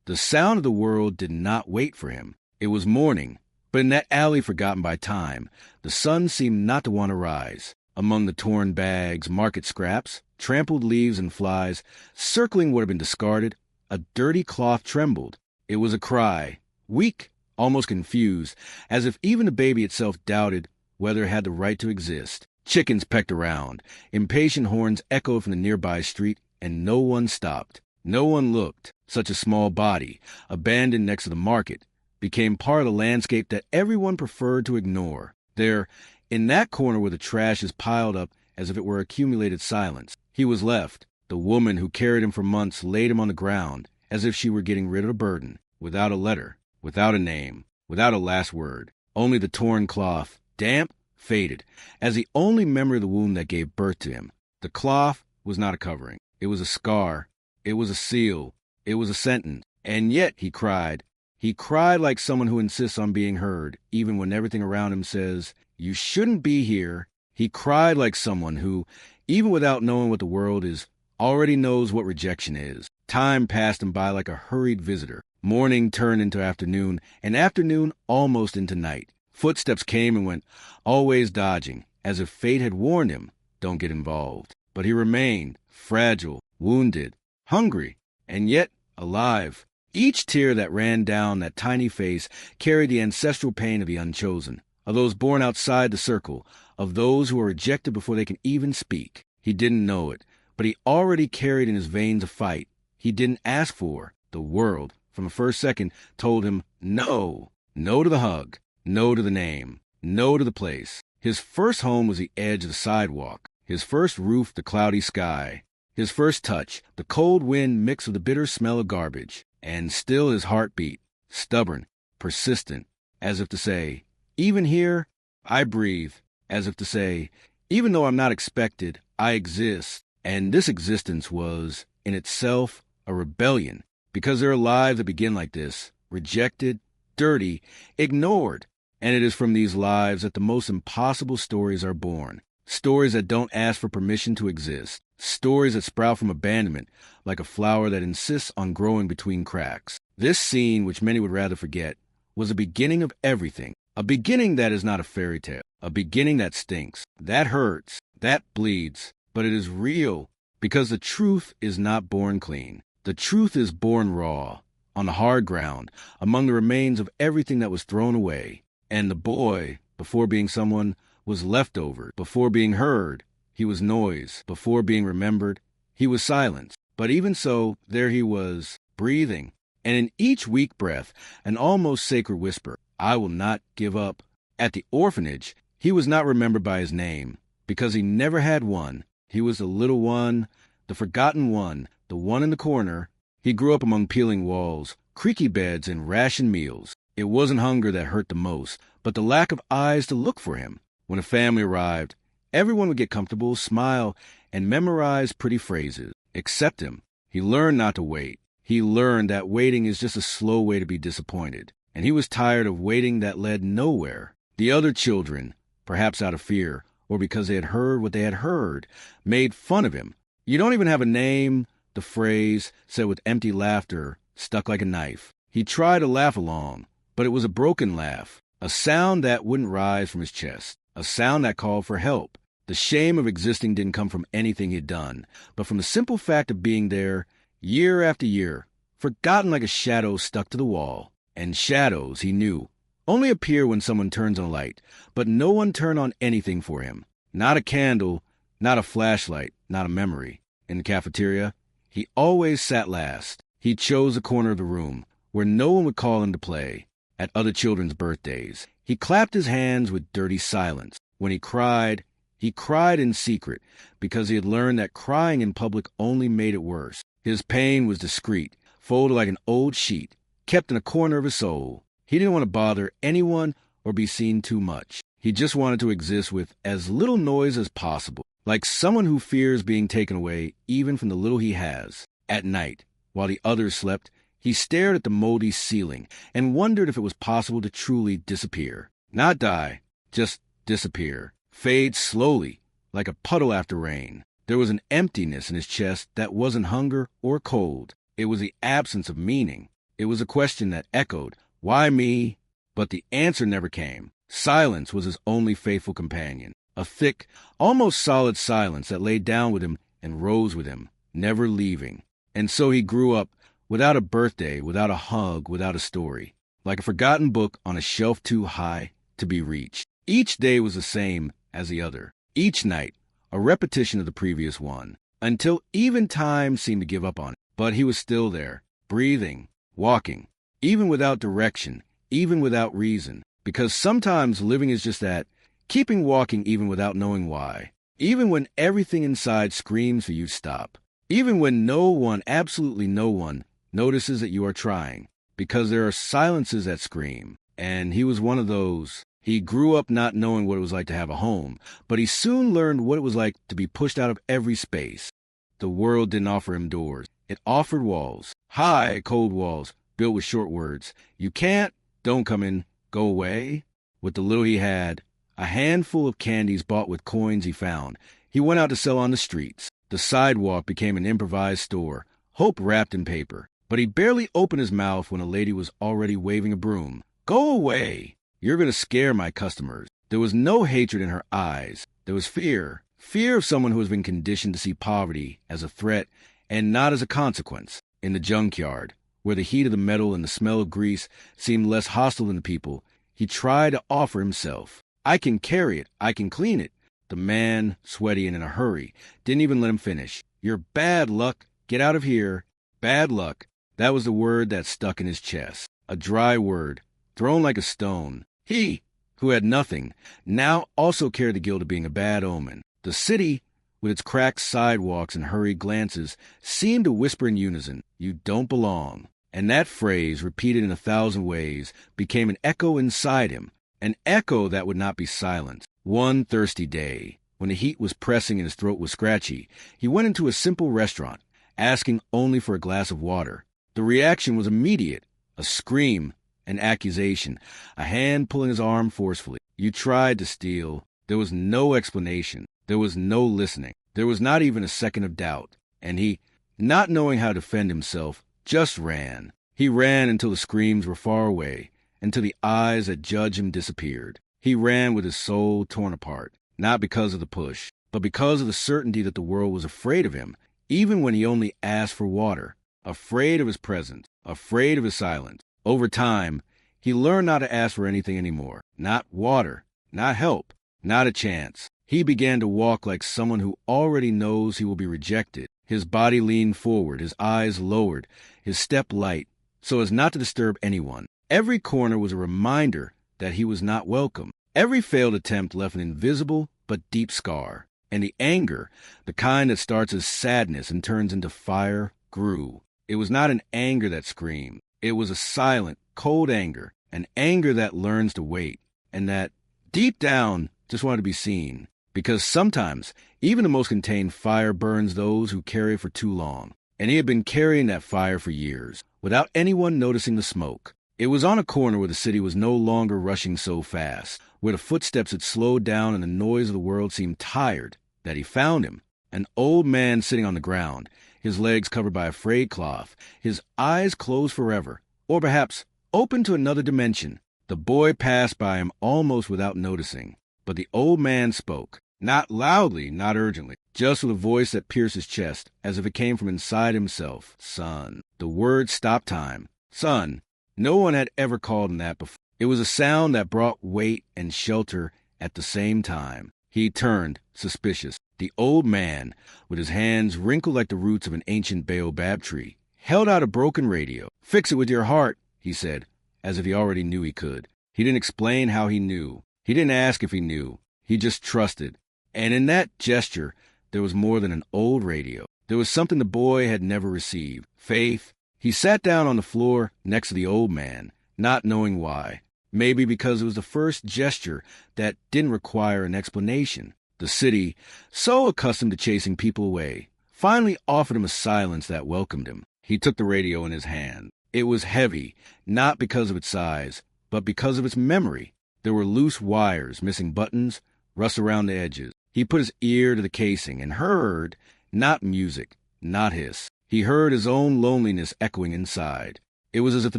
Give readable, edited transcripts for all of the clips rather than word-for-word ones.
The sound of the world did not wait for him. It was morning, but in that alley forgotten by time, the sun seemed not to want to rise. Among the torn bags, market scraps, trampled leaves and flies, circling what had been discarded, a dirty cloth trembled. It was a cry, weak, almost confused, as if even the baby itself doubted whether it had the right to exist. Chickens pecked around. Impatient horns echoed from the nearby street, and no one stopped. No one looked. Such a small body, abandoned next to the market, became part of the landscape that everyone preferred to ignore. There, in that corner where the trash is piled up as if it were accumulated silence, he was left. The woman who carried him for months laid him on the ground, as if she were getting rid of a burden, without a letter, without a name, without a last word. Only the torn cloth, damp, faded, as the only memory of the wound that gave birth to him. The cloth was not a covering. It was a scar. It was a seal. It was a sentence. And yet he cried. He cried like someone who insists on being heard, even when everything around him says, "You shouldn't be here." He cried like someone who, even without knowing what the world is, already knows what rejection is. Time passed him by like a hurried visitor. Morning turned into afternoon, and afternoon almost into night. Footsteps came and went, always dodging, as if fate had warned him, don't get involved. But he remained, fragile, wounded, hungry, and yet alive. Each tear that ran down that tiny face carried the ancestral pain of the unchosen, of those born outside the circle, of those who are rejected before they can even speak. He didn't know it, but he already carried in his veins a fight he didn't ask for. The world, from the first second, told him no. No to the hug. No to the name. No to the place. His first home was the edge of the sidewalk. His first roof, the cloudy sky. His first touch, the cold wind mixed with the bitter smell of garbage. And still his heart beat, stubborn, persistent, as if to say, even here, I breathe. As if to say, even though I'm not expected, I exist. And this existence was, in itself, a rebellion. Because there are lives that begin like this, rejected, dirty, ignored. And it is from these lives that the most impossible stories are born. Stories that don't ask for permission to exist. Stories that sprout from abandonment, like a flower that insists on growing between cracks. This scene, which many would rather forget, was the beginning of everything. A beginning that is not a fairy tale. A beginning that stinks. That hurts. That bleeds. But it is real, because the truth is not born clean. The truth is born raw, on the hard ground, among the remains of everything that was thrown away. And the boy, before being someone, was leftover. Before being heard, he was noise. Before being remembered, he was silence. But even so, there he was, breathing. And in each weak breath, an almost sacred whisper, I will not give up. At the orphanage, he was not remembered by his name, because he never had one. He was the little one, the forgotten one, the one in the corner. He grew up among peeling walls, creaky beds, and rationed meals. It wasn't hunger that hurt the most, but the lack of eyes to look for him. When a family arrived, everyone would get comfortable, smile, and memorize pretty phrases. Except him. He learned not to wait. He learned that waiting is just a slow way to be disappointed. And he was tired of waiting that led nowhere. The other children, perhaps out of fear, or because they had heard what they had heard, made fun of him. You don't even have a name, the phrase, said with empty laughter, stuck like a knife. He tried to laugh along, but it was a broken laugh, a sound that wouldn't rise from his chest, a sound that called for help. The shame of existing didn't come from anything he'd done, but from the simple fact of being there, year after year, forgotten like a shadow stuck to the wall. And shadows, he knew, only appear when someone turns on a light, but no one turned on anything for him. Not a candle, not a flashlight, not a memory. In the cafeteria, he always sat last. He chose a corner of the room where no one would call him to play. At other children's birthdays, he clapped his hands with dirty silence. When he cried in secret, because he had learned that crying in public only made it worse. His pain was discreet, folded like an old sheet, kept in a corner of his soul. He didn't want to bother anyone or be seen too much. He just wanted to exist with as little noise as possible, like someone who fears being taken away even from the little he has. At night, while the others slept, he stared at the moldy ceiling and wondered if it was possible to truly disappear. Not die, just disappear. Fade slowly, like a puddle after rain. There was an emptiness in his chest that wasn't hunger or cold. It was the absence of meaning. It was a question that echoed, "Why me?" But the answer never came. Silence was his only faithful companion. A thick, almost solid silence that lay down with him and rose with him, never leaving. And so he grew up without a birthday, without a hug, without a story, like a forgotten book on a shelf too high to be reached. Each day was the same as the other. Each night, a repetition of the previous one, until even time seemed to give up on it. But he was still there, breathing, walking, even without direction, even without reason. Because sometimes living is just that, keeping walking even without knowing why. Even when everything inside screams for you to stop. Even when no one, absolutely no one, notices that you are trying. Because there are silences that scream. And he was one of those. He grew up not knowing what it was like to have a home, but he soon learned what it was like to be pushed out of every space. The world didn't offer him doors. It offered walls. High, cold walls, built with short words. You can't, don't come in, go away. With the little he had, a handful of candies bought with coins he found, he went out to sell on the streets. The sidewalk became an improvised store, hope wrapped in paper. But he barely opened his mouth when a lady was already waving a broom. Go away! You're going to scare my customers. There was no hatred in her eyes. There was fear. Fear of someone who has been conditioned to see poverty as a threat and not as a consequence. In the junkyard, where the heat of the metal and the smell of grease seemed less hostile than the people, he tried to offer himself. I can carry it. I can clean it. The man, sweaty and in a hurry, didn't even let him finish. You're bad luck. Get out of here. Bad luck. That was the word that stuck in his chest. A dry word, thrown like a stone. He, who had nothing, now also carried the guilt of being a bad omen. The city, with its cracked sidewalks and hurried glances, seemed to whisper in unison, "You don't belong." And that phrase, repeated in 1,000 ways, became an echo inside him, an echo that would not be silenced. One thirsty day, when the heat was pressing and his throat was scratchy, he went into a simple restaurant, asking only for a glass of water. The reaction was immediate, a scream, an accusation, a hand pulling his arm forcefully. You tried to steal. There was no explanation. There was no listening. There was not even a second of doubt. And he, not knowing how to defend himself, just ran. He ran until the screams were far away, until the eyes that judged him disappeared. He ran with his soul torn apart, not because of the push, but because of the certainty that the world was afraid of him, even when he only asked for water. Afraid of his presence, afraid of his silence. Over time, he learned not to ask for anything anymore. Not water, not help, not a chance. He began to walk like someone who already knows he will be rejected. His body leaned forward, his eyes lowered, his step light, so as not to disturb anyone. Every corner was a reminder that he was not welcome. Every failed attempt left an invisible but deep scar. And the anger, the kind that starts as sadness and turns into fire, grew. It was not an anger that screamed. It was a silent, cold anger, an anger that learns to wait, and that, deep down, just wanted to be seen. Because sometimes, even the most contained fire burns those who carry it for too long. And he had been carrying that fire for years, without anyone noticing the smoke. It was on a corner where the city was no longer rushing so fast, where the footsteps had slowed down and the noise of the world seemed tired, that he found him, an old man sitting on the ground, his legs covered by a frayed cloth, his eyes closed forever, or perhaps open to another dimension. The boy passed by him almost without noticing, but the old man spoke, not loudly, not urgently, just with a voice that pierced his chest, as if it came from inside himself. Son. The word stopped time. Son. No one had ever called him that before. It was a sound that brought weight and shelter at the same time. He turned, suspicious. The old man, with his hands wrinkled like the roots of an ancient baobab tree, held out a broken radio. "Fix it with your heart," he said, as if he already knew he could. He didn't explain how he knew. He didn't ask if he knew. He just trusted. And in that gesture, there was more than an old radio. There was something the boy had never received. Faith. He sat down on the floor next to the old man, not knowing why. Maybe because it was the first gesture that didn't require an explanation. The city, so accustomed to chasing people away, finally offered him a silence that welcomed him. He took the radio in his hand. It was heavy, not because of its size, but because of its memory. There were loose wires, missing buttons, rust around the edges. He put his ear to the casing and heard, not music, not hiss. He heard his own loneliness echoing inside. It was as if a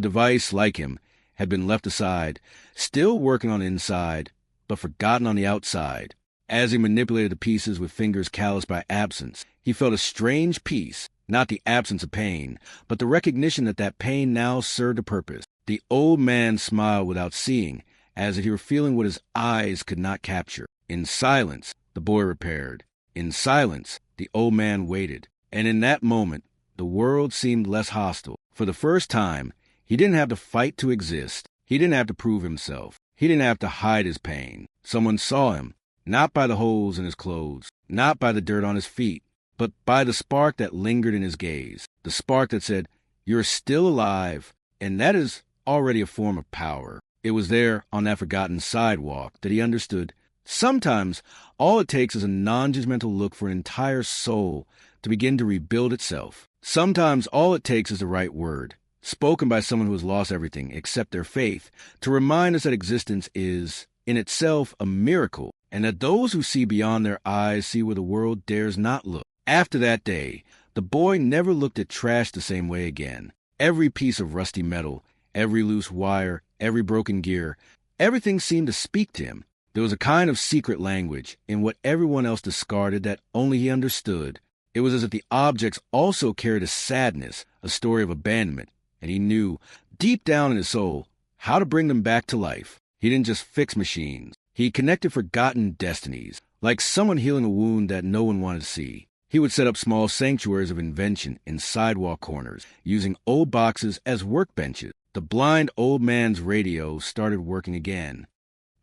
device like him had been left aside, still working on the inside, but forgotten on the outside. As he manipulated the pieces with fingers calloused by absence, he felt a strange peace, not the absence of pain, but the recognition that that pain now served a purpose. The old man smiled without seeing, as if he were feeling what his eyes could not capture. In silence, the boy repaired. In silence, the old man waited. And in that moment, the world seemed less hostile. For the first time, he didn't have to fight to exist. He didn't have to prove himself. He didn't have to hide his pain. Someone saw him, not by the holes in his clothes, not by the dirt on his feet, but by the spark that lingered in his gaze, the spark that said, "You're still alive," and that is already a form of power. It was there on that forgotten sidewalk that he understood. Sometimes all it takes is a non-judgmental look for an entire soul to begin to rebuild itself. Sometimes all it takes is the right word, spoken by someone who has lost everything except their faith, to remind us that existence is, in itself, a miracle, and that those who see beyond their eyes see where the world dares not look. After that day, the boy never looked at trash the same way again. Every piece of rusty metal, every loose wire, every broken gear, everything seemed to speak to him. There was a kind of secret language in what everyone else discarded that only he understood. It was as if the objects also carried a sadness, a story of abandonment, and he knew, deep down in his soul, how to bring them back to life. He didn't just fix machines. He connected forgotten destinies, like someone healing a wound that no one wanted to see. He would set up small sanctuaries of invention in sidewalk corners, using old boxes as workbenches. The blind old man's radio started working again.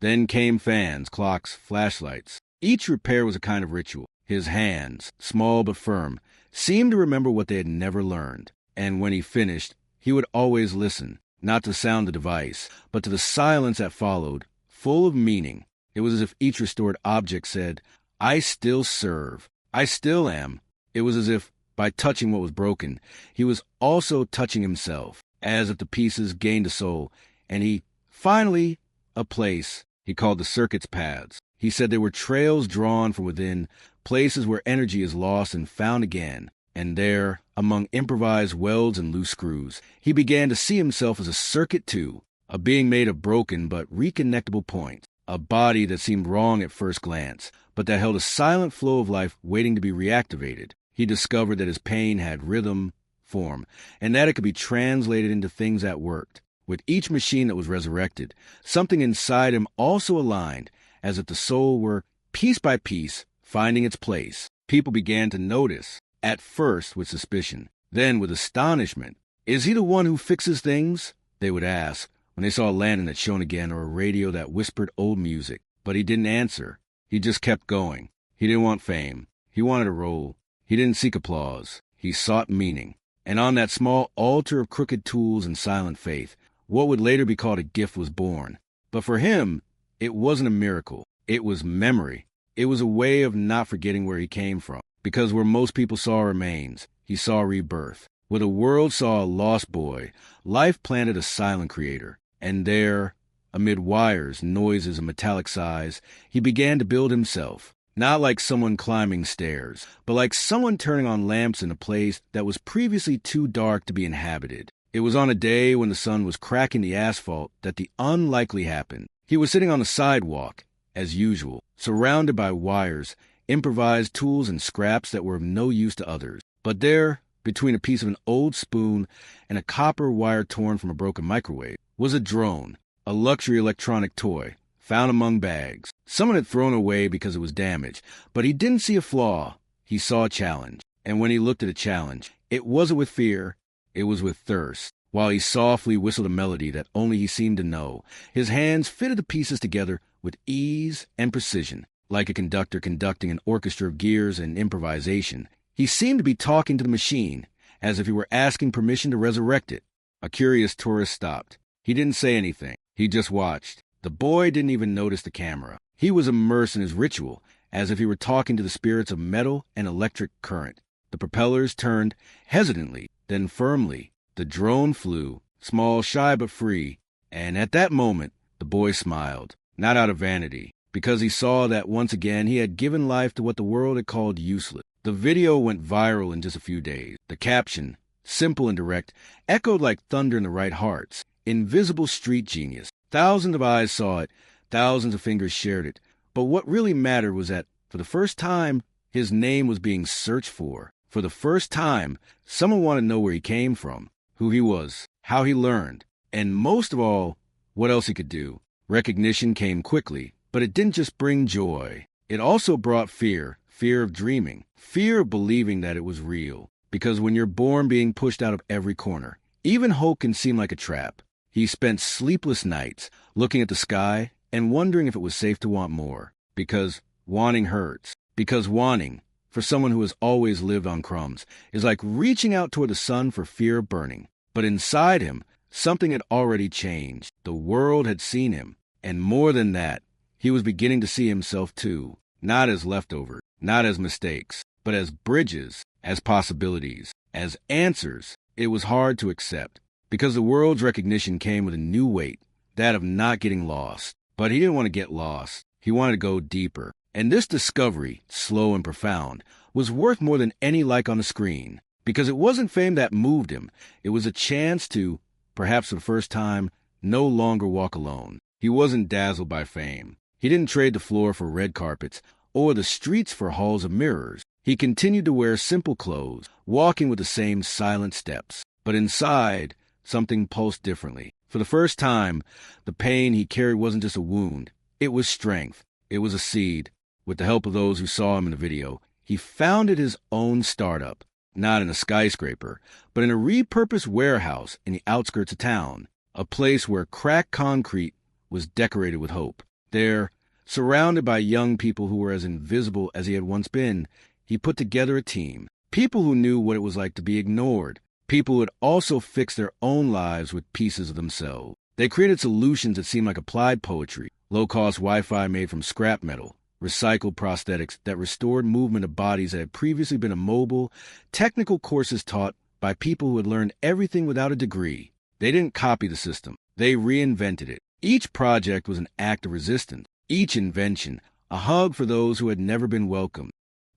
Then came fans, clocks, flashlights. Each repair was a kind of ritual. His hands, small but firm, seemed to remember what they had never learned. And when he finished, he would always listen, not to the sound of the device, but to the silence that followed, full of meaning. It was as if each restored object said, "I still serve. I still am." It was as if, by touching what was broken, he was also touching himself, as if the pieces gained a soul, and he, finally, a place he called the circuit's paths. He said they were trails drawn from within, places where energy is lost and found again. And there, among improvised welds and loose screws, he began to see himself as a circuit too, a being made of broken but reconnectable points, a body that seemed wrong at first glance, but that held a silent flow of life waiting to be reactivated. He discovered that his pain had rhythm, form, and that it could be translated into things that worked. With each machine that was resurrected, something inside him also aligned, as if the soul were, piece by piece, finding its place. People began to notice, at first with suspicion, then with astonishment. "Is he the one who fixes things?" they would ask, when they saw a lantern that shone again or a radio that whispered old music. But he didn't answer. He just kept going. He didn't want fame. He wanted a role. He didn't seek applause. He sought meaning. And on that small altar of crooked tools and silent faith, what would later be called a gift was born. But for him, it wasn't a miracle. It was memory. It was a way of not forgetting where he came from. Because where most people saw remains, he saw rebirth. Where the world saw a lost boy, life planted a silent creator. And there, amid wires, noises, and metallic sighs, he began to build himself. Not like someone climbing stairs, but like someone turning on lamps in a place that was previously too dark to be inhabited. It was on a day when the sun was cracking the asphalt that the unlikely happened. He was sitting on the sidewalk, as usual, surrounded by wires, improvised tools and scraps that were of no use to others. But there, between a piece of an old spoon and a copper wire torn from a broken microwave, was a drone, a luxury electronic toy, found among bags. Someone had thrown it away because it was damaged, but he didn't see a flaw. He saw a challenge. And when he looked at a challenge, it wasn't with fear, it was with thirst. While he softly whistled a melody that only he seemed to know, his hands fitted the pieces together with ease and precision, like a conductor conducting an orchestra of gears and improvisation. He seemed to be talking to the machine, as if he were asking permission to resurrect it. A curious tourist stopped. He didn't say anything. He just watched. The boy didn't even notice the camera. He was immersed in his ritual, as if he were talking to the spirits of metal and electric current. The propellers turned hesitantly, then firmly. The drone flew, small, shy, but free. And at that moment, the boy smiled, not out of vanity, because he saw that once again he had given life to what the world had called useless. The video went viral in just a few days. The caption, simple and direct, echoed like thunder in the right hearts. Invisible street genius. Thousands of eyes saw it, thousands of fingers shared it. But what really mattered was that, for the first time, his name was being searched for. For the first time, someone wanted to know where he came from, who he was, how he learned, and most of all, what else he could do. Recognition came quickly, but it didn't just bring joy. It also brought fear, fear of dreaming, fear of believing that it was real. Because when you're born being pushed out of every corner, even hope can seem like a trap. He spent sleepless nights looking at the sky and wondering if it was safe to want more. Because wanting hurts. Because wanting, for someone who has always lived on crumbs, is like reaching out toward the sun for fear of burning. But inside him, something had already changed. The world had seen him. And more than that, he was beginning to see himself too. Not as leftovers, not as mistakes, but as bridges, as possibilities, as answers. It was hard to accept, because the world's recognition came with a new weight, that of not getting lost. But he didn't want to get lost. He wanted to go deeper. And this discovery, slow and profound, was worth more than any like on the screen, because it wasn't fame that moved him. It was a chance to, perhaps for the first time, no longer walk alone. He wasn't dazzled by fame. He didn't trade the floor for red carpets or the streets for halls of mirrors. He continued to wear simple clothes, walking with the same silent steps. But inside, something pulsed differently. For the first time, the pain he carried wasn't just a wound. It was strength. It was a seed. With the help of those who saw him in the video, he founded his own startup, not in a skyscraper, but in a repurposed warehouse in the outskirts of town, a place where cracked concrete was decorated with hope. There, surrounded by young people who were as invisible as he had once been, he put together a team. People who knew what it was like to be ignored. People who had also fixed their own lives with pieces of themselves. They created solutions that seemed like applied poetry. Low-cost Wi-Fi made from scrap metal. Recycled prosthetics that restored movement of bodies that had previously been immobile. Technical courses taught by people who had learned everything without a degree. They didn't copy the system. They reinvented it. Each project was an act of resistance. Each invention, a hug for those who had never been welcomed.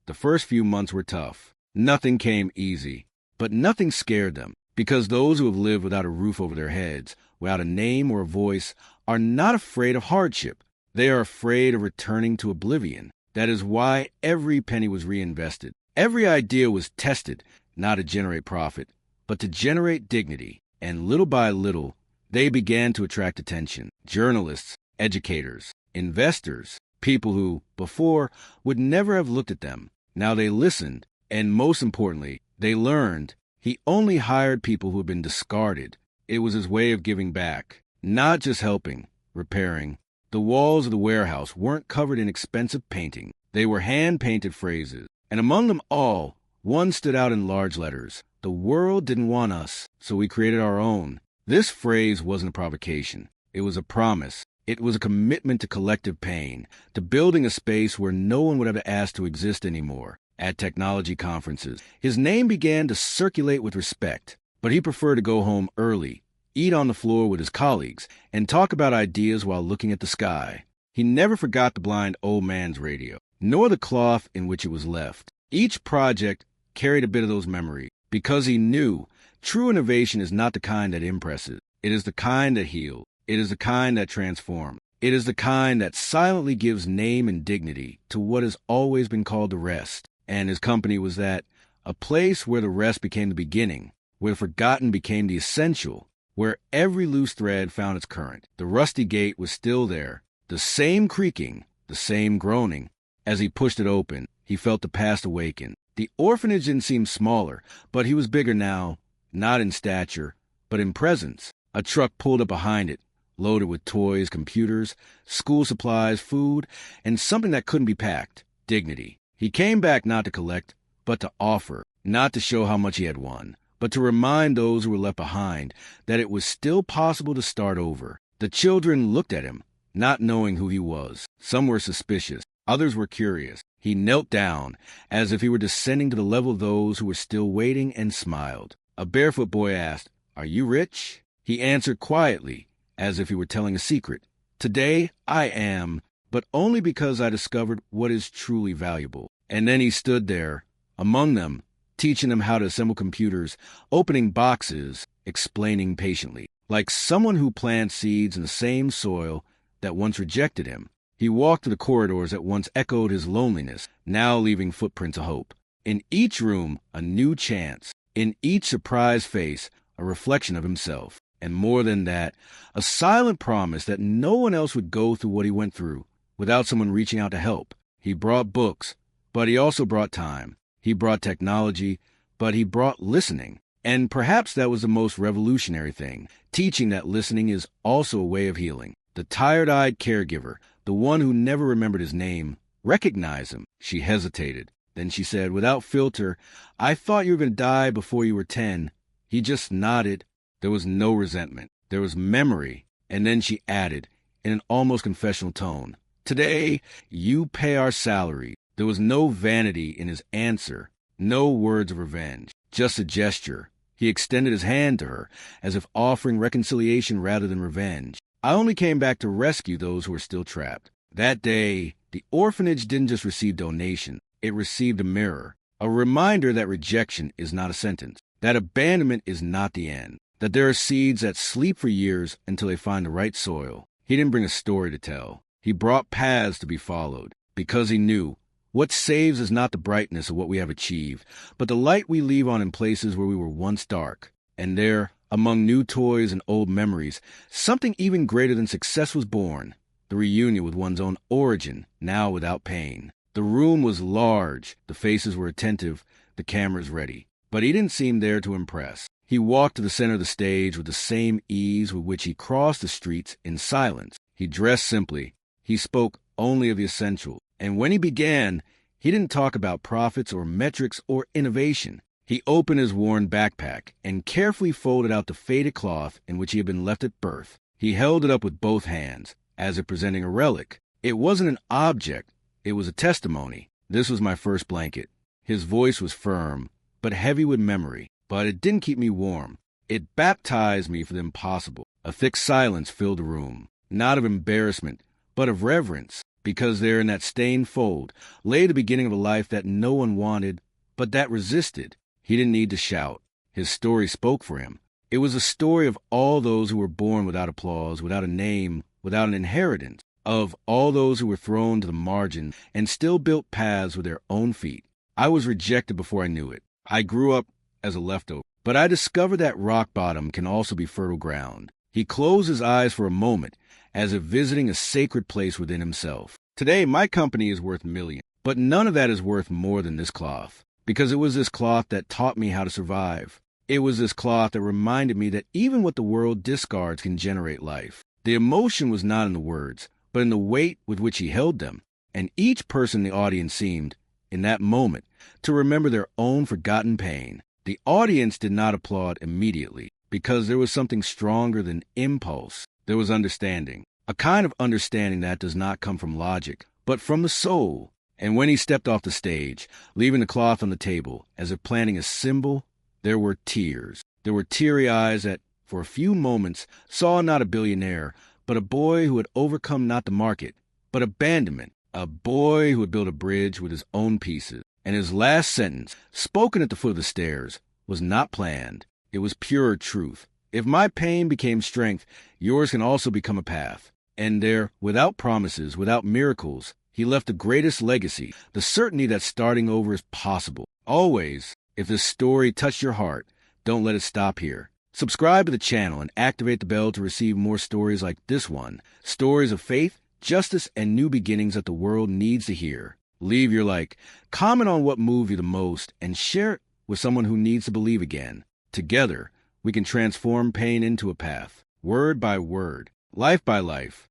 The first few months were tough. Nothing came easy. But nothing scared them, because those who have lived without a roof over their heads, without a name or a voice, are not afraid of hardship. They are afraid of returning to oblivion. That is why every penny was reinvested. Every idea was tested, not to generate profit, but to generate dignity. And little by little, they began to attract attention. Journalists, educators, investors, people who, before, would never have looked at them. Now they listened, and most importantly, they learned. He only hired people who had been discarded. It was his way of giving back, not just helping, repairing. The walls of the warehouse weren't covered in expensive painting. They were hand-painted phrases. And among them all, one stood out in large letters. The world didn't want us, so we created our own. This phrase wasn't a provocation. It was a promise. It was a commitment to collective pain, to building a space where no one would ever ask to exist anymore. At technology conferences, his name began to circulate with respect, but he preferred to go home early, eat on the floor with his colleagues, and talk about ideas while looking at the sky. He never forgot the blind old man's radio, nor the cloth in which it was left. Each project carried a bit of those memories, because he knew true innovation is not the kind that impresses. It is the kind that heals. It is the kind that transforms. It is the kind that silently gives name and dignity to what has always been called the rest. And his company was that, a place where the rest became the beginning, where the forgotten became the essential, where every loose thread found its current. The rusty gate was still there, the same creaking, the same groaning. As he pushed it open, he felt the past awaken. The orphanage didn't seem smaller, but he was bigger now, not in stature, but in presence. A truck pulled up behind it, loaded with toys, computers, school supplies, food, and something that couldn't be packed, dignity. He came back not to collect, but to offer, not to show how much he had won, but to remind those who were left behind that it was still possible to start over. The children looked at him, not knowing who he was. Some were suspicious, others were curious. He knelt down, as if he were descending to the level of those who were still waiting, and smiled. A barefoot boy asked, "Are you rich?" He answered quietly, as if he were telling a secret. "Today I am, but only because I discovered what is truly valuable." And then he stood there, among them, teaching them how to assemble computers, opening boxes, explaining patiently, like someone who plants seeds in the same soil that once rejected him. He walked through the corridors that once echoed his loneliness, now leaving footprints of hope. In each room, a new chance. In each surprised face, a reflection of himself. And more than that, a silent promise that no one else would go through what he went through without someone reaching out to help. He brought books, but he also brought time. He brought technology, but he brought listening. And perhaps that was the most revolutionary thing, teaching that listening is also a way of healing. The tired-eyed caregiver, the one who never remembered his name, recognized him. She hesitated. Then she said, without filter, "I thought you were going to die before you were 10. He just nodded. There was no resentment. There was memory. And then she added, in an almost confessional tone, "Today, you pay our salary." There was no vanity in his answer, no words of revenge, just a gesture. He extended his hand to her, as if offering reconciliation rather than revenge. I only came back to rescue those who were still trapped. That day, the orphanage didn't just receive donation. It received a mirror, a reminder that rejection is not a sentence, that abandonment is not the end, that there are seeds that sleep for years until they find the right soil. He didn't bring a story to tell. He brought paths to be followed, because he knew what saves is not the brightness of what we have achieved, but the light we leave on in places where we were once dark. And there, among new toys and old memories, something even greater than success was born, the reunion with one's own origin, now without pain. The room was large, the faces were attentive, the cameras ready. But he didn't seem there to impress. He walked to the center of the stage with the same ease with which he crossed the streets in silence. He dressed simply. He spoke only of the essential. And when he began, he didn't talk about profits or metrics or innovation. He opened his worn backpack and carefully folded out the faded cloth in which he had been left at birth. He held it up with both hands, as if presenting a relic. It wasn't an object. It was a testimony. This was my first blanket. His voice was firm, but heavy with memory. But it didn't keep me warm. It baptized me for the impossible. A thick silence filled the room, not of embarrassment, but of reverence, because there in that stained fold lay the beginning of a life that no one wanted, but that resisted. He didn't need to shout. His story spoke for him. It was a story of all those who were born without applause, without a name, without an inheritance, of all those who were thrown to the margin and still built paths with their own feet. I was rejected before I knew it. I grew up as a leftover, but I discovered that rock bottom can also be fertile ground. He closed his eyes for a moment, as if visiting a sacred place within himself. Today, my company is worth millions, but none of that is worth more than this cloth, because it was this cloth that taught me how to survive. It was this cloth that reminded me that even what the world discards can generate life. The emotion was not in the words, but in the weight with which he held them, and each person in the audience seemed, in that moment, to remember their own forgotten pain. The audience did not applaud immediately, because there was something stronger than impulse. There was understanding, a kind of understanding that does not come from logic, but from the soul. And when he stepped off the stage, leaving the cloth on the table, as if planting a symbol, there were tears. There were teary eyes that, for a few moments, saw not a billionaire, but a boy who had overcome not the market, but abandonment, a boy who had built a bridge with his own pieces. And his last sentence, spoken at the foot of the stairs, was not planned. It was pure truth. If my pain became strength, yours can also become a path. And there, without promises, without miracles, he left the greatest legacy, the certainty that starting over is possible. Always, if this story touched your heart, don't let it stop here. Subscribe to the channel and activate the bell to receive more stories like this one. Stories of faith, justice, and new beginnings that the world needs to hear. Leave your like, comment on what moved you the most, and share it with someone who needs to believe again. Together, we can transform pain into a path, word by word, life by life,